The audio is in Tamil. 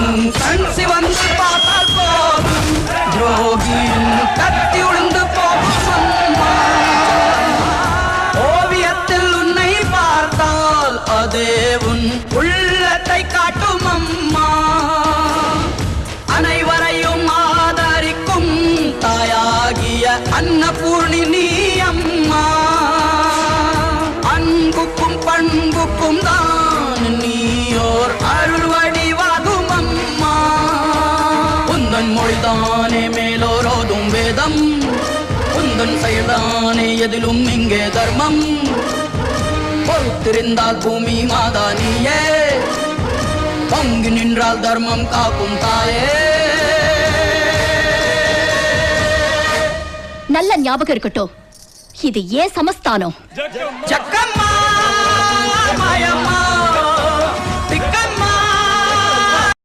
கண் சிவந்து பார்த்தால் போதும் துரோகியின் கத்தி உளுந்து போகும் அம்மா. ஓவியத்தில் உன்னை பார்த்தால் அதே உன் உள்ளத்தை காட்டும் அம்மா. அனைவரையும் ஆதரிக்கும் தாயாகிய அன்னபூர்ணி நீ அம்மா. அன்புக்கும் பண்புக்கும் தான் நீயோர் அருள் வடிவாகும் அம்மா. உந்தன் மொழிதானே மேலோரோதும் வேதம், உந்தன் செயல்தானே எதிலும் இங்கே தர்மம். பொறுத்திருந்தால் பூமி மாதா நீயே, பங்கு நின்றால் தர்மம் காக்கும் தாயே. நல்ல ஞாபகம் இருக்கட்டும், இது ஏன் சமஸ்தானம். ஜக்கம்மா மாயம்மா